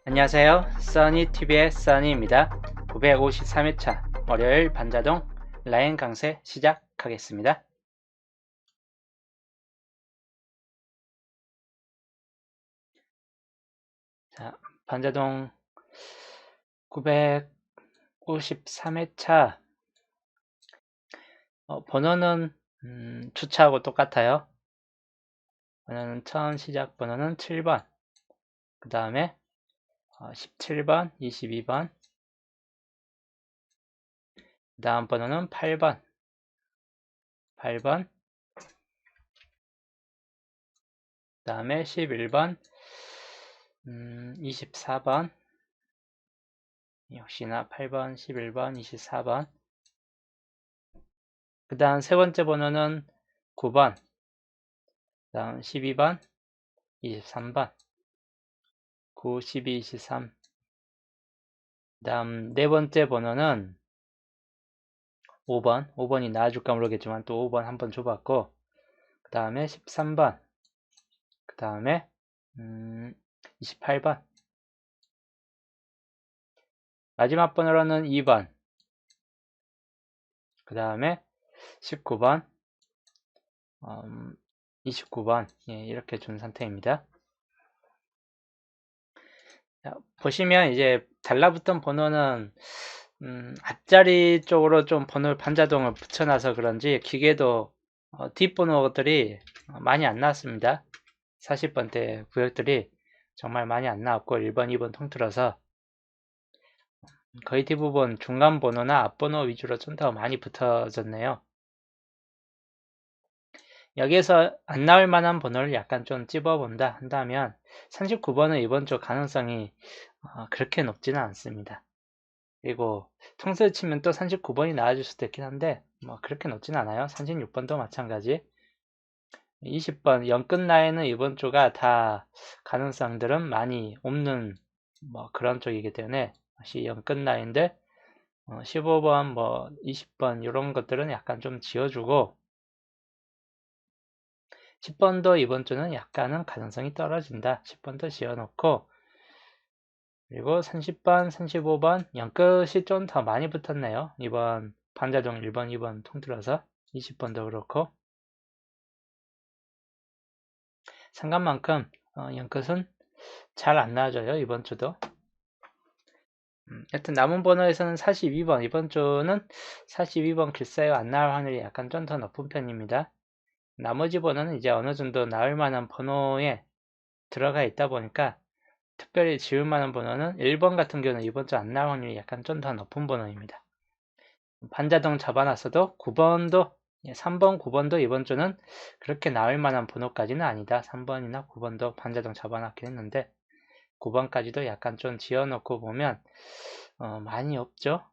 안녕하세요. 써니TV의 써니입니다. 953회차 월요일 반자동 라인 강세 시작하겠습니다. 자, 반자동 953회차 번호는 주차하고 똑같아요. 번호는 처음 시작 번호는 7번, 그 다음에 17번, 22번, 그 다음 번호는 8번, 그 다음에 11번, 24번, 역시나 8번, 11번, 24번, 그 다음 세 번째 번호는 9번, 그 다음 12번, 23번, 9, 12, 23. 그 다음 네 번째 번호는 5번, 5번이 나와줄까 모르겠지만 또 5번 한번 줘봤고, 그 다음에 13번, 그 다음에 28번, 마지막 번호로는 2번, 그 다음에 19번, 29번, 예, 이렇게 준 상태입니다. 자, 보시면 이제 달라붙은 번호는 앞자리 쪽으로 좀 번호 반자동을 붙여놔서 그런지 기계도 뒷번호들이 많이 안 나왔습니다. 40번대 구역들이 정말 많이 안 나왔고 1번, 2번 통틀어서 거의 대부분 중간 번호나 앞번호 위주로 좀 더 많이 붙어졌네요. 여기에서 안 나올 만한 번호를 약간 좀 찝어본다 한다면 39번은 이번 주 가능성이 그렇게 높지는 않습니다. 그리고 통수를 치면 또 39번이 나와줄 수도 있긴 한데 뭐 그렇게 높진 않아요. 36번도 마찬가지. 20번 영끝 라인은 이번 주가 다 가능성들은 많이 없는 뭐 그런 쪽이기 때문에 다시 영끝 라인들 15번 뭐 20번 이런 것들은 약간 좀 지어주고 10번도 이번 주는 약간은 가능성이 떨어진다. 10번도 지어놓고 그리고 30번, 35번 영끝이 좀 더 많이 붙었네요. 이번 반자동 1번, 2번 통틀어서 20번도 그렇고 상관만큼 영끝은 잘 안 나와줘요. 이번 주도. 여튼 남은 번호에서는 42번 이번 주는 42번 글쎄요 안 나올 확률이 약간 좀 더 높은 편입니다. 나머지 번호는 이제 어느 정도 나올 만한 번호에 들어가 있다 보니까 특별히 지울 만한 번호는 1번 같은 경우는 이번 주 안 나올 확률이 약간 좀 더 높은 번호입니다. 반자동 잡아놨어도 9번도 3번, 9번도 이번 주는 그렇게 나올 만한 번호까지는 아니다. 3번이나 9번도 반자동 잡아놨긴 했는데 9번까지도 약간 좀 지어놓고 보면 많이 없죠.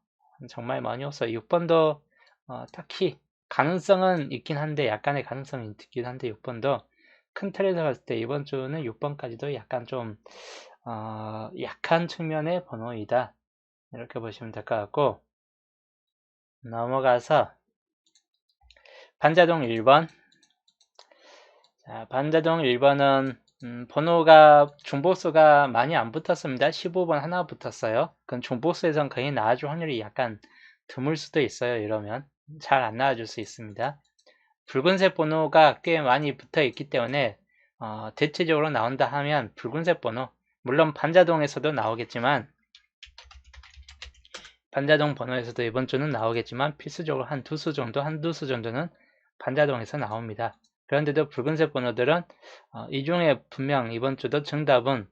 정말 많이 없어요. 6번도 딱히 가능성은 있긴 한데 약간의 가능성이 있긴 한데 6번도 큰 틀에서 봤을 때 이번 주는 6번까지도 약간 좀 약한 측면의 번호이다. 이렇게 보시면 될 것 같고 넘어가서 반자동 1번. 자, 반자동 1번은 번호가 중복수가 많이 안 붙었습니다. 15번 하나 붙었어요. 그건 중복수에선 거의 나와줄 확률이 약간 드물 수도 있어요. 이러면 잘 안 나와줄 수 있습니다. 붉은색 번호가 꽤 많이 붙어 있기 때문에 대체적으로 나온다 하면 붉은색 번호 물론 반자동에서도 나오겠지만 반자동 번호에서도 이번 주는 나오겠지만 필수적으로 한두 수 정도는 반자동에서 나옵니다. 그런데도 붉은색 번호들은 이 중에 분명 이번 주도 정답은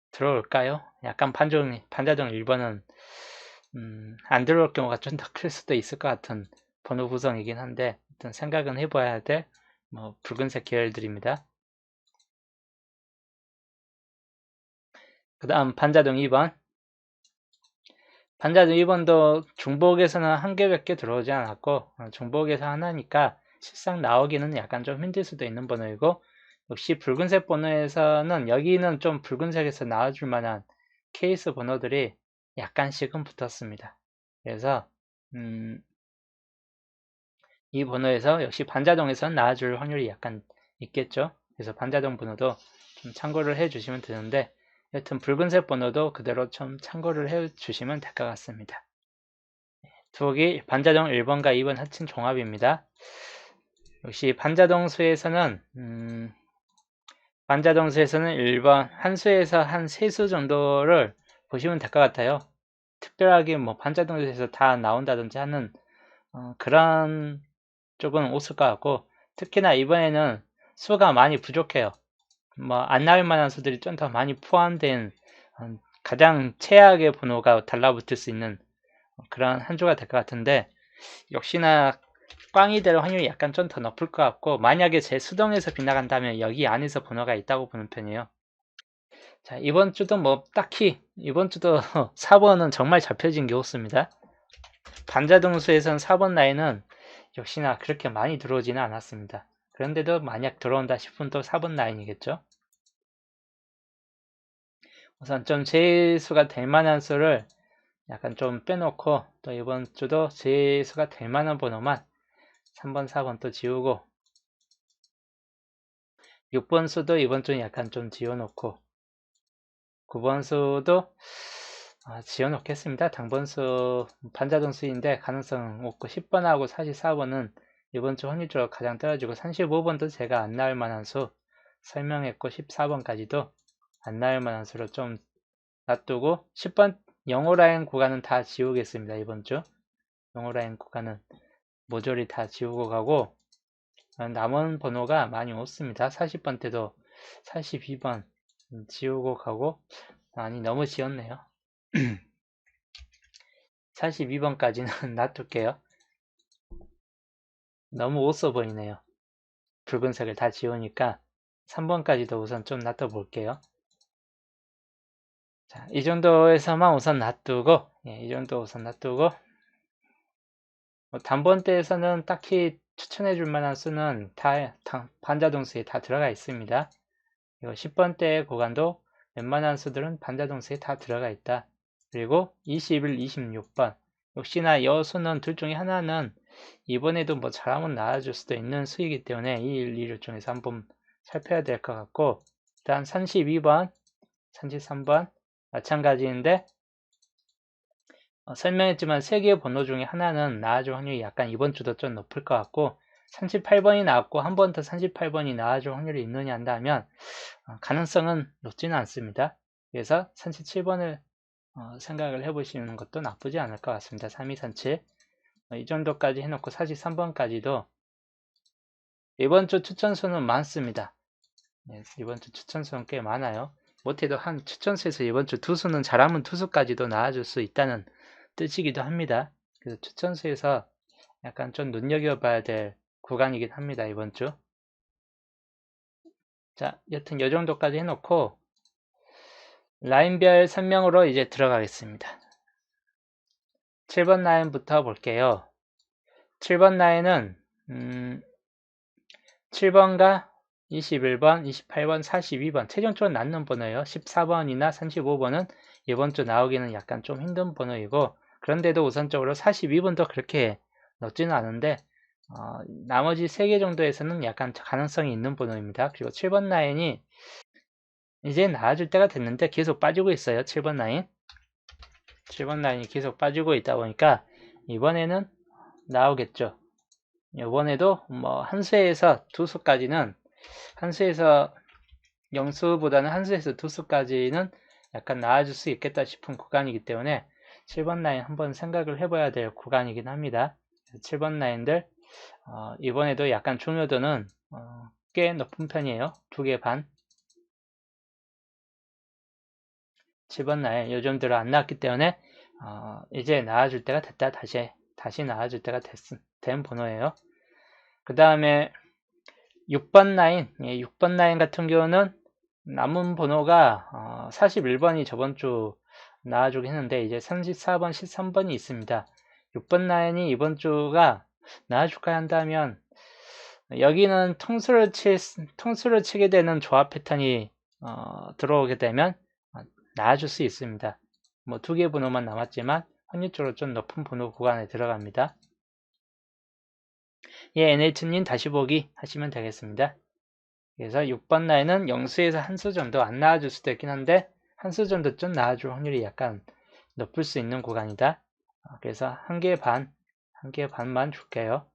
들어올까요? 약간 반자동 1번은 안 들어올 경우가 좀 더 클 수도 있을 것 같은 번호 구성이긴 한데 일단 생각은 해봐야 될 붉은색 계열들입니다. 그 다음 반자동 2번. 반자동 2번도 중복에서는 한 개밖에 들어오지 않았고 중복에서 하나니까 실상 나오기는 약간 좀 힘들 수도 있는 번호이고 역시 붉은색 번호에서는 여기는 좀 붉은색에서 나와줄 만한 케이스 번호들이 약간씩은 붙었습니다. 그래서 이 번호에서 역시 반자동에서는 나와줄 확률이 약간 있겠죠. 그래서 반자동 번호도 좀 참고를 해 주시면 되는데, 여튼 붉은색 번호도 그대로 좀 참고를 해 주시면 될 것 같습니다. 두기 반자동 1번과 2번 합친 종합입니다. 역시 반자동수에서는 1번 한 수에서 한 3수 정도를 보시면 될 것 같아요. 특별하게 뭐 반자동수에서 다 나온다든지 하는 그런 쪽은 없을 것 같고, 특히나 이번에는 수가 많이 부족해요. 뭐 안 나올 만한 수들이 좀 더 많이 포함된 가장 최악의 번호가 달라붙을 수 있는 그런 한 주가 될 것 같은데, 역시나 꽝이 될 확률이 약간 좀 더 높을 것 같고, 만약에 제 수동에서 빗나간다면 여기 안에서 번호가 있다고 보는 편이에요. 자, 이번 주도 뭐 딱히 이번 주도 4번은 정말 잡혀진 게 없습니다. 반자동수에선 4번 라인은 역시나 그렇게 많이 들어오지는 않았습니다. 그런데도 만약 들어온다 싶으면 또 4번 라인이겠죠. 우선 좀 제수가 될 만한 수를 약간 좀 빼놓고, 또 이번 주도 제수가 될 만한 번호만 3번, 4번 또 지우고, 6번 수도 이번 주는 약간 좀 지워놓고, 9번 수도 지워놓겠습니다. 당번수 반자동수인데 가능성 없고, 10번하고 44번은 이번 주 확률적으로 가장 떨어지고, 35번도 제가 안 나올 만한 수 설명했고, 14번까지도 안 나올 만한 수로 좀 놔두고, 10번 영어라인 구간은 다 지우겠습니다. 이번 주 영어라인 구간은 모조리 다 지우고 가고, 남은 번호가 많이 없습니다. 40번 때도 42번 지우고 가고, 아니 너무 지웠네요. 42번까지는 놔둘게요. 너무 없어 보이네요. 붉은색을 다 지우니까 3번까지도 우선 좀 놔둬 볼게요. 자, 이 정도에서만 우선 놔두고, 이 정도 우선 놔두고, 단번대에서는 딱히 추천해 줄 만한 수는 다 반자동수에 다 들어가 있습니다. 그리고 10번대 구간도 웬만한 수들은 반자동수에 다 들어가 있다. 그리고 21, 26번 역시나 이 수는 둘 중에 하나는 이번에도 뭐 잘하면 나와줄 수도 있는 수이기 때문에 이 1, 2를 중에서 한번 살펴야 될 것 같고, 일단 32번, 33번 마찬가지인데, 설명했지만 3개의 번호 중에 하나는 나와줄 확률이 약간 이번 주도 좀 높을 것 같고, 38번이 나왔고 한 번 더 38번이 나와줄 확률이 있느냐 한다면 가능성은 높지는 않습니다. 그래서 37번을 생각을 해보시는 것도 나쁘지 않을 것 같습니다. 3237 이 정도까지 해놓고 43번까지도 이번 주 추천수는 많습니다. 네, 이번 주 추천수는 꽤 많아요. 못해도 한 추천수에서 이번 주 투수는 잘하면 투수까지도 나와줄 수 있다는 뜻이기도 합니다. 그래서 추천수에서 약간 좀 눈여겨봐야 될 구간이긴 합니다. 이번 주. 자, 여튼 이 정도까지 해놓고 라인별 설명으로 이제 들어가겠습니다. 7번 라인부터 볼게요. 7번 라인은 7번과 21번, 28번, 42번 최종적으로 남는 번호예요. 14번이나 35번은 이번 주 나오기는 약간 좀 힘든 번호이고, 그런데도 우선적으로 42번도 그렇게 높지는 않은데 나머지 3개 정도에서는 약간 가능성이 있는 번호입니다. 그리고 7번 라인이 이제 나와줄 때가 됐는데 계속 빠지고 있어요. 7번 라인 7번 라인이 계속 빠지고 있다 보니까 이번에는 나오겠죠. 이번에도 뭐 한 수에서 두 수까지는, 한 수에서 0수보다는 한 수에서 두 수까지는 약간 나아질 수 있겠다 싶은 구간이기 때문에 7번 라인 한번 생각을 해봐야 될 구간이긴 합니다. 7번 라인들 이번에도 약간 중요도는 꽤 높은 편이에요. 2개 반. 7번 라인 요즘 들어 안 나왔기 때문에 이제 나와줄 때가 됐다. 다시 나와줄 때가 된 번호예요. 그 다음에 6번 라인, 6번 라인 같은 경우는 남은 번호가 41번이 저번 주 나와주긴 했는데 이제 34번, 13번이 있습니다. 6번 라인이 이번 주가 나와줄까 한다면 여기는 통수를 치게 되는 조합 패턴이 들어오게 되면 나와줄 수 있습니다. 뭐 2개 번호만 남았지만 확률적으로 좀 높은 번호 구간에 들어갑니다. 예, NH님 다시 보기 하시면 되겠습니다. 그래서 6번 라인은 영수에서 한 수 정도 안 나와줄 수도 있긴 한데 한 수 정도 좀 나와줄 확률이 약간 높을 수 있는 구간이다. 그래서 한 개 반만 줄게요.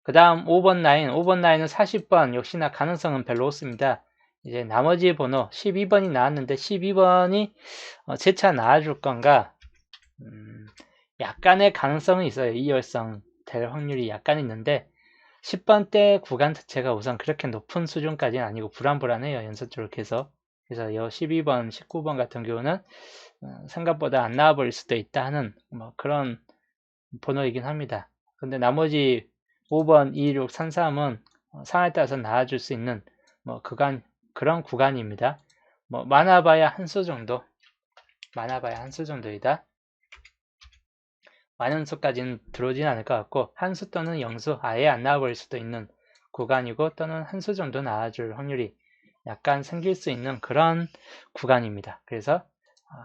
그 다음 5번 라인은 40번 역시나 가능성은 별로 없습니다. 이제 나머지 번호 12번이 나왔는데 12번이 재차 나와줄 건가? 약간의 가능성은 있어요. 2열성 될 확률이 약간 있는데 10번대 구간 자체가 우선 그렇게 높은 수준까지는 아니고 불안불안해요. 연속적으로 계속. 그래서 이 12번, 19번 같은 경우는 생각보다 안 나와버릴 수도 있다 하는 뭐 그런 번호이긴 합니다. 근데 나머지 5번, 2, 6, 3, 3은 상황에 따라서 나와줄 수 있는 뭐 그런 구간입니다. 뭐 많아봐야 한 수 정도이다. 많은 수까지는 들어오진 않을 것 같고 한 수 또는 영수 아예 안 나와버릴 수도 있는 구간이고 또는 한 수 정도 나와줄 확률이 약간 생길 수 있는 그런 구간입니다. 그래서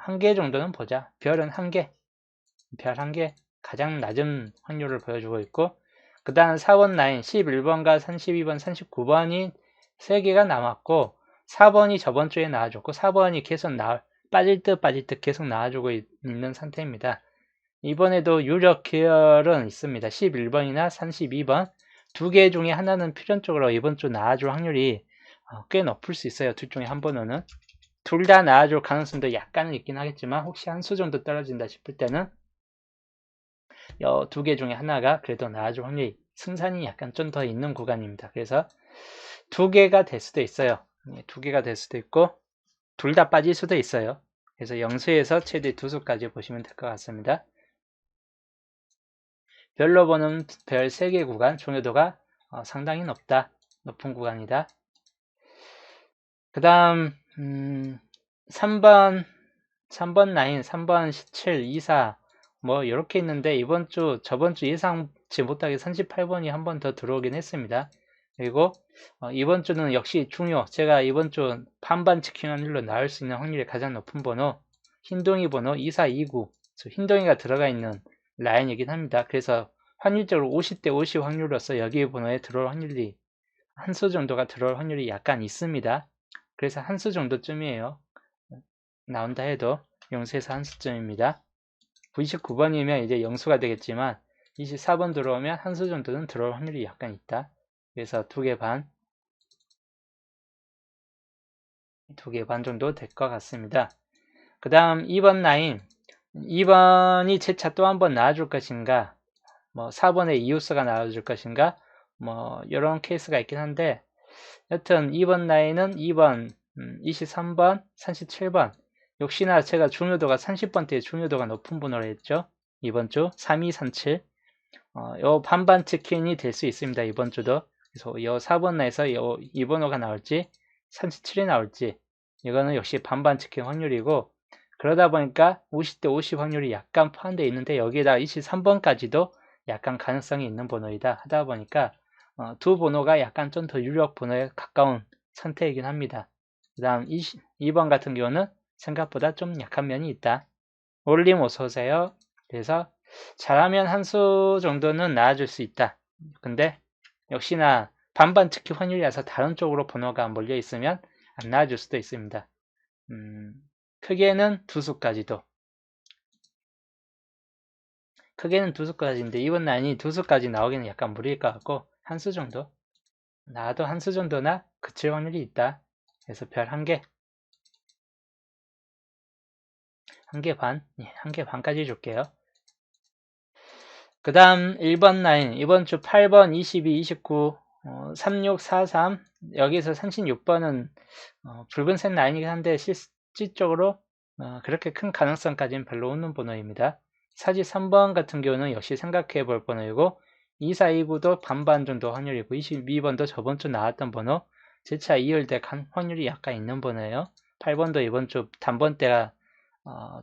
한 개 정도는 보자. 별은 한 개, 별 한 개 가장 낮은 확률을 보여주고 있고 그 다음 4번 라인 11번과 32번, 39번이 3개가 남았고 4번이 저번 주에 나와줬고 4번이 계속 빠질 듯 계속 나와주고 있는 상태입니다. 이번에도 유력 계열은 있습니다. 11번이나 32번 두 개 중에 하나는 필연적으로 이번 주 나와줄 확률이 꽤 높을 수 있어요. 둘 중에 한 번은 둘 다 나와줄 가능성도 약간은 있긴 하겠지만 혹시 한 수 정도 떨어진다 싶을 때는 두 개 중에 하나가 그래도 나와줄 확률이 승산이 약간 좀 더 있는 구간입니다. 그래서 두 개가 될 수도 있어요. 두 개가 될 수도 있고 둘 다 빠질 수도 있어요. 그래서 영수에서 최대 두 수까지 보시면 될 것 같습니다. 별로 보는 별 3개 구간 중요도가 상당히 높은 구간이다. 그 다음 3번 라인 3번 17, 24 뭐 이렇게 있는데 저번 주 예상치 못하게 38번이 한 번 더 들어오긴 했습니다. 그리고 이번 주는 역시 제가 이번 주 반반 치킨 확률로 나올 수 있는 확률이 가장 높은 번호 흰동이 번호 2429 흰동이가 들어가 있는 라인이긴 합니다. 그래서 확률적으로 50대 50 확률로서 여기 번호에 들어올 확률이 한 수 정도가 들어올 확률이 약간 있습니다. 그래서 한 수 정도쯤이에요. 나온다 해도 영수에서 한 수쯤입니다. 99번이면 이제 영수가 되겠지만 24번 들어오면 한 수 정도는 들어올 확률이 약간 있다. 그래서 2개 반 정도 될 것 같습니다. 그 다음 2번 라인 2번이 재차 또 한 번 나와줄 것인가 뭐 4번에 이웃수가 나와줄 것인가 뭐 이런 케이스가 있긴 한데 여튼 2번 라인은 2번 23번 37번 역시나 제가 중요도가 30번대에 중요도가 높은 번호로 했죠. 이번 주 3237 요 반반 치킨이 될 수 있습니다. 이번 주도 그래서 요 4번 라인에서 이 번호가 나올지 37이 나올지 이거는 역시 반반 치킨 확률이고 그러다 보니까 50대 50 확률이 약간 포함되어 있는데 여기에다 23번까지도 약간 가능성이 있는 번호이다 하다 보니까 두 번호가 약간 좀 더 유력 번호에 가까운 선택이긴 합니다. 그 다음 2번 같은 경우는 생각보다 좀 약한 면이 있다. 올림 어서오세요. 그래서 잘하면 한 수 정도는 나아질 수 있다. 근데 역시나 반반 치킨 확률이라서 다른 쪽으로 번호가 몰려 있으면 안 나아질 수도 있습니다. 크게는 두 수까지도. 크게는 두 수까지인데 이번 라인이 두 수까지 나오기는 약간 무리일 것 같고 한 수 정도. 나도 한 수 정도나 그칠 확률이 있다. 그래서 별 한 개. 한 개 반. 예, 한 개 반까지 줄게요. 그 다음 1번 라인. 이번 주 8번, 22, 29, 36, 43. 여기서 36번은 붉은색 라인이긴 한데 실질적으로 그렇게 큰 가능성까지는 별로 없는 번호입니다. 43번 같은 경우는 역시 생각해 볼 번호이고 2429도 반반 정도 확률이고 22번도 저번 주 나왔던 번호 재차 이을될 확률이 약간 있는 번호예요. 8번도 이번 주 단번대가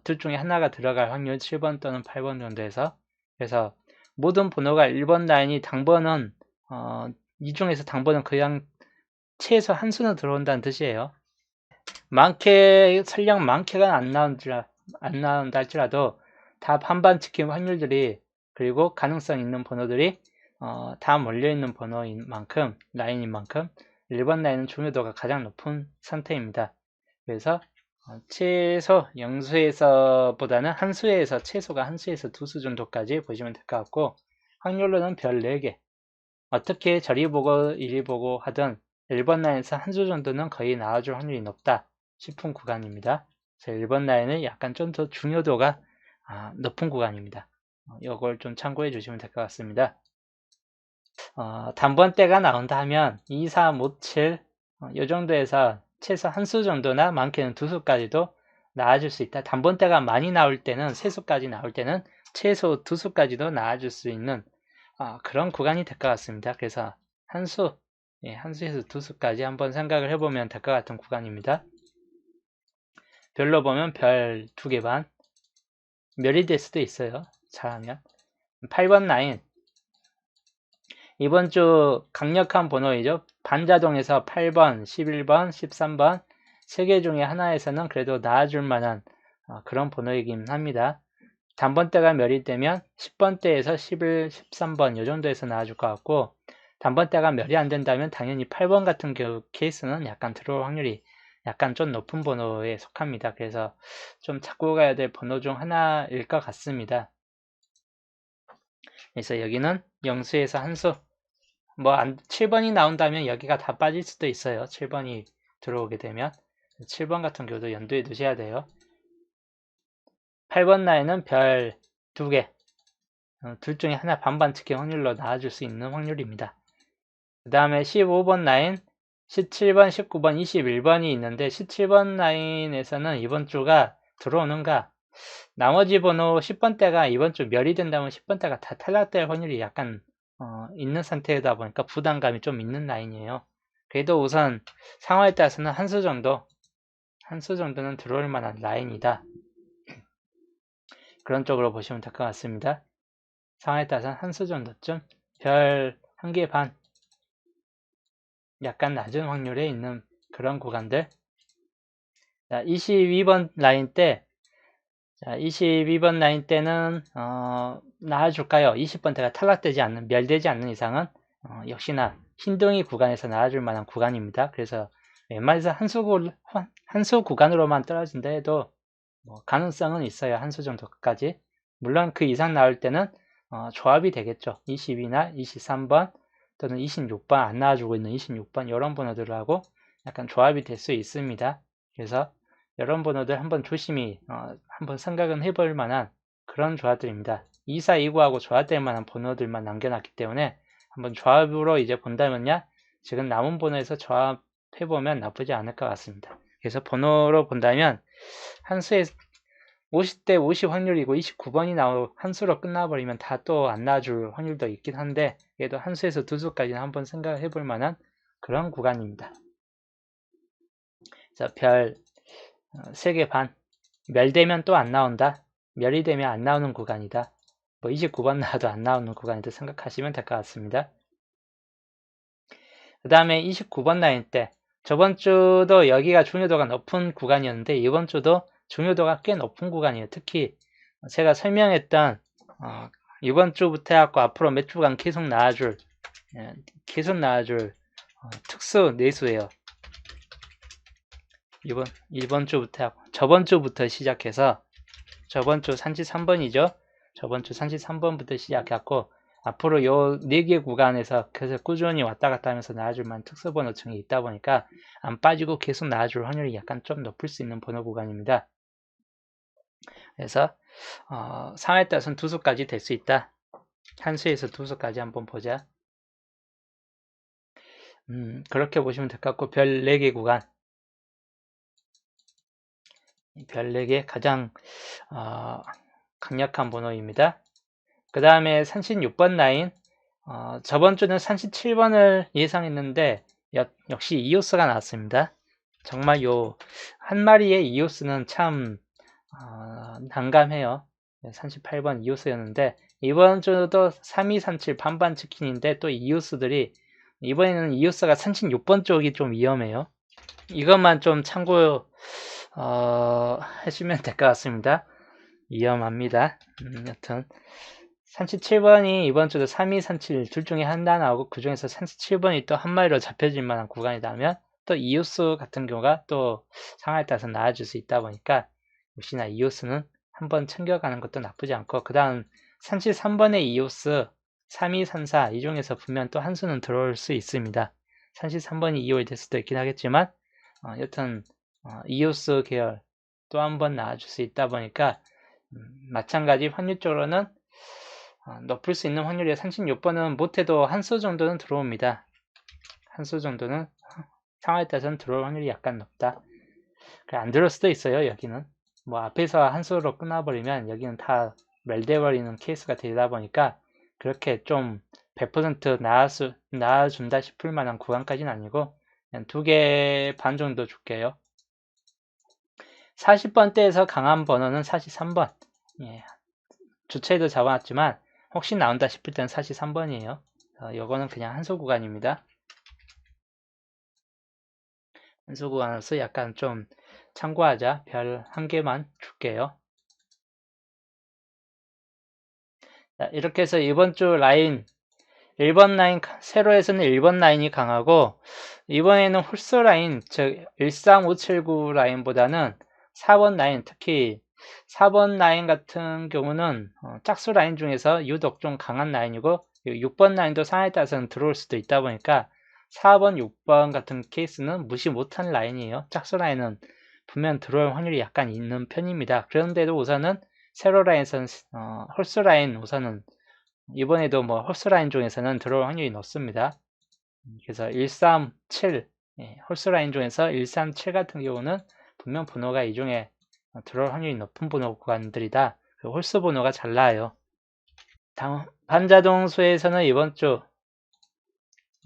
둘 중에 하나가 들어갈 확률 7번 또는 8번 정도에서 그래서 모든 번호가 1번 라인이 당번은 이 중에서 당번은 그냥 최소 한 수는 들어온다는 뜻이에요. 설령 많게가 안 나온다 할지라도 다 반반 치킨 확률들이 그리고 가능성 있는 번호들이 다 몰려있는 번호인 만큼, 라인인 만큼 1번 라인은 중요도가 가장 높은 상태입니다. 그래서 최소 영수에서 보다는 한수에서, 최소가 한수에서 두수 정도까지 보시면 될 것 같고, 확률로는 별 4개. 어떻게 저리 보고 이리 보고 하든 1번 라인에서 한수 정도는 거의 나와줄 확률이 높다 싶은 구간입니다. 그래서 1번 라인은 약간 좀 더 중요도가 높은 구간입니다. 이걸 좀 참고해 주시면 될 것 같습니다. 단번대가 나온다 하면 2, 3, 5, 7, 이 정도에서 최소 한 수 정도나 많게는 두 수까지도 나와줄 수 있다. 단번대가 많이 나올 때는, 세 수까지 나올 때는 최소 두 수까지도 나와줄 수 있는 그런 구간이 될 것 같습니다. 그래서 한 수, 한 수에서 두 수까지 한번 생각을 해보면 될 것 같은 구간입니다. 별로 보면 별 2개 반, 멸이 될 수도 있어요. 잘하면. 8번 라인. 이번 주 강력한 번호이죠. 반자동에서 8번, 11번, 13번 3개 중에 하나에서는 그래도 나와줄 만한 그런 번호이긴 합니다. 단번대가 멸이 되면 10번대에서 11, 13번 이 정도에서 나와줄 것 같고, 단번대가 멸이 안 된다면 당연히 8번 같은 케이스는 약간 들어올 확률이 약간 좀 높은 번호에 속합니다. 그래서 좀 찾고 가야 될 번호 중 하나일 것 같습니다. 그래서 여기는 영수에서 한수, 7번이 나온다면 여기가 다 빠질 수도 있어요. 7번이 들어오게 되면 7번 같은 경우도 염두에 두셔야 돼요. 8번 라인은 별 2개, 둘 중에 하나 반반 측의 확률로 나와줄 수 있는 확률입니다. 그 다음에 15번 라인, 17번, 19번, 21번이 있는데 17번 라인에서는 이번 주가 들어오는가, 나머지 번호 10번대가 이번 주 멸이 된다면 10번대가 다 탈락될 확률이 약간 있는 상태이다 보니까 부담감이 좀 있는 라인이에요. 그래도 우선 상황에 따라서는 한 수 정도는 들어올 만한 라인이다. 그런 쪽으로 보시면 될 것 같습니다. 상황에 따라서는 한 수 정도쯤, 별 1개 반, 약간 낮은 확률에 있는 그런 구간들. 자, 22번 라인 때, 자, 22번 라인 때는 나와줄까요? 20번대가 탈락되지 않는, 멸되지 않는 이상은 역시나 흰둥이 구간에서 나와줄 만한 구간입니다. 그래서 웬만해서 한수 구간으로만 떨어진다 해도 가능성은 있어요. 한 수 정도까지. 물론 그 이상 나올 때는 조합이 되겠죠. 22나 23번 또는 26번, 안 나와주고 있는 26번 이런 번호들하고 약간 조합이 될 수 있습니다. 그래서 이런 번호들 한번 조심히 한번 생각은 해볼 만한 그런 조합들입니다. 24, 29하고 조합될 만한 번호들만 남겨놨기 때문에 한번 조합으로 이제 본다면요, 지금 남은 번호에서 조합해보면 나쁘지 않을 것 같습니다. 그래서 번호로 본다면 한 수에 50대 50 확률이고 29번이 나오고 한 수로 끝나버리면 다 또 안 나와줄 확률도 있긴 한데, 그래도 한 수에서 두 수까지는 한번 생각을 해볼 만한 그런 구간입니다. 자, 별 3개 반. 멸되면 또 안 나온다. 멸이 되면 안 나오는 구간이다. 29번 나와도 안 나오는 구간이다 생각하시면 될 것 같습니다. 그 다음에 29번 라인 때, 저번 주도 여기가 중요도가 높은 구간이었는데 이번 주도 중요도가 꽤 높은 구간이에요. 특히 제가 설명했던 이번 주부터 해갖고 앞으로 몇 주간 계속 나와줄 특수 내수예요. 이번 주부터, 저번 주부터 시작해서, 저번 주 33번이죠. 저번 주 33번부터 시작해갖고 앞으로 요 4개 구간에서 계속 꾸준히 왔다 갔다 하면서 나와줄 만한 특수 번호층이 있다 보니까 안 빠지고 계속 나와줄 확률이 약간 좀 높을 수 있는 번호 구간입니다. 그래서 상황에 따라서는 두 수까지 될 수 있다. 한 수에서 두 수까지 한번 보자. 그렇게 보시면 될 것 같고, 별 4개 구간, 별 4개 가장 강력한 번호입니다. 그 다음에 36번 라인, 저번 주는 37번을 예상했는데 역시 이오스가 나왔습니다. 정말 요 한 마리의 이오스는 참 난감해요. 38번 이오스였는데 이번 주도 3237 반반 치킨인데 또 이오스들이, 이번에는 이오스가 36번 쪽이 좀 위험해요. 이것만 좀 참고 해주면 될 것 같습니다. 위험합니다. 여튼 37번이 이번 주도 32, 37 둘 중에 하나 나오고 그 중에서 37번이 또 한 마리로 잡혀질 만한 구간이 나오면 또 이오스 같은 경우가 또 상황에 따라서 나아질 수 있다 보니까 역시나 이오스는 한번 챙겨가는 것도 나쁘지 않고 그 다음 33번의 이오스 32, 34 이 중에서 보면 또 한 수는 들어올 수 있습니다. 33번이 이용이 될 수도 있긴 하겠지만 여튼 이오스 계열 또 한 번 나와줄 수 있다 보니까 마찬가지 확률적으로는 높을 수 있는 확률이 36번은 못해도 한 수 정도는 들어옵니다. 한 수 정도는 상황에 따라서는 들어올 확률이 약간 높다. 안 들어올 수도 있어요. 여기는 뭐 앞에서 한 수로 끝나버리면 여기는 다 멜돼버리는 케이스가 되다 보니까 그렇게 좀 100% 나아준다 싶을 만한 구간까지는 아니고 그냥 2개 반 정도 줄게요. 40번대에서 강한 번호는 43번. 예, 주체도 잡아놨지만 혹시 나온다 싶을 때는 43번이에요. 요거는 그냥 한수 구간입니다. 한수 구간으로서 약간 좀 참고하자. 별 1개만 줄게요. 자, 이렇게 해서 이번 주 라인 1번 라인, 세로에서는 1번 라인이 강하고 이번에는 홀수 라인, 즉 13579 라인보다는 4번 라인, 특히 4번 라인 같은 경우는 짝수 라인 중에서 유독 좀 강한 라인이고 6번 라인도 상황에 따라서는 들어올 수도 있다 보니까 4번, 6번 같은 케이스는 무시 못한 라인이에요. 짝수 라인은 분명 들어올 확률이 약간 있는 편입니다. 그런데도 우선은 세로 라인에서는 홀수 라인 우선은 이번에도 뭐 홀수 라인 중에서는 들어올 확률이 높습니다. 그래서 137 홀수 라인 중에서 137 같은 경우는 분명 번호가 이 중에 들어올 확률이 높은 번호 구간들이다. 홀수 번호가 잘 나와요. 다음 반자동수에서는 이번 주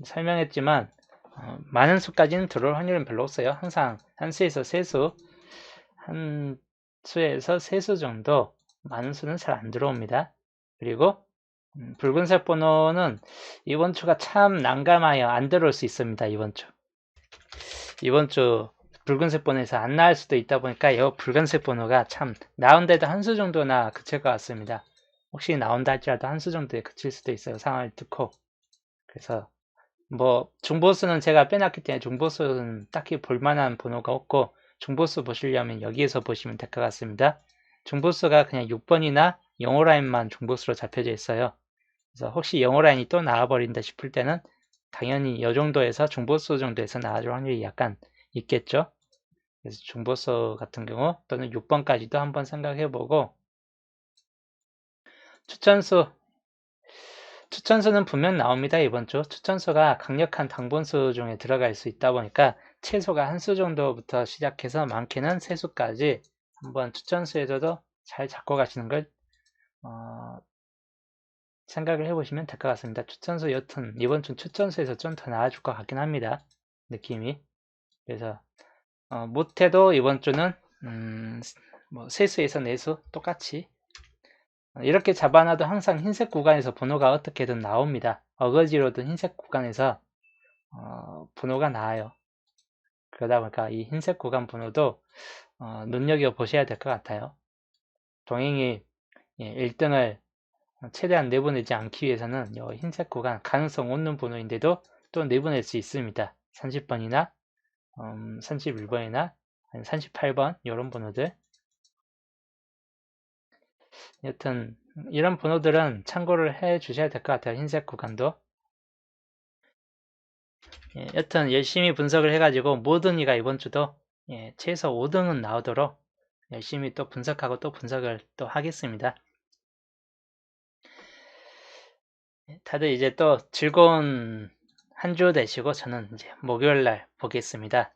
설명했지만 많은 수까지는 들어올 확률은 별로 없어요. 항상 한 수에서 세 수, 한 수에서 세 수 정도 많은 수는 잘 안 들어옵니다. 그리고 붉은색 번호는 이번 주가 참 난감하여 안 들어올 수 있습니다. 이번 주 붉은색 번호에서 안 나올 수도 있다 보니까 이 붉은색 번호가 참 나온데도 한 수 정도나 그칠 것 같습니다. 혹시 나온다 할지라도 한 수 정도에 그칠 수도 있어요. 상황을 듣고. 그래서 뭐 중보수는 제가 빼놨기 때문에 중보수는 딱히 볼만한 번호가 없고 중보수 보시려면 여기에서 보시면 될 것 같습니다. 중보수가 그냥 6번이나 영어 라인만 중보수로 잡혀져 있어요. 그래서 혹시 영어 라인이 또 나와버린다 싶을 때는 당연히 이 정도에서 중보수 정도에서 나와줄 확률이 약간 있겠죠. 그래서 중보수 같은 경우 또는 6번까지도 한번 생각해보고 추천수는 분명 나옵니다. 이번 주 추천수가 강력한 당분수 중에 들어갈 수 있다 보니까 최소가 한 수 정도부터 시작해서 많게는 세 수까지 한번 추천수에서도 잘 잡고 가시는 걸 생각을 해보시면 될 것 같습니다. 추천수 여튼 이번 주 추천수에서 좀 더 나아질 것 같긴 합니다. 느낌이. 그래서 못해도 이번 주는 뭐 세수에서 네수 똑같이 이렇게 잡아놔도 항상 흰색 구간에서 번호가 어떻게든 나옵니다. 어거지로든 흰색 구간에서 번호가 나와요. 그러다 보니까 이 흰색 구간 번호도 눈여겨 보셔야 될 것 같아요. 동행이 1등을 최대한 내보내지 않기 위해서는 이 흰색 구간 가능성 없는 번호인데도 또 내보낼 수 있습니다. 30번이나 31번이나 38번 이런 번호들. 여튼 이런 번호들은 참고를 해 주셔야 될 것 같아요. 흰색 구간도. 여튼 열심히 분석을 해가지고 모든 이가 이번 주도 최소 5등은 나오도록 열심히 또 분석하고 또 분석을 또 하겠습니다. 다들 이제 또 즐거운 한 주 되시고 저는 이제 목요일 날 보겠습니다.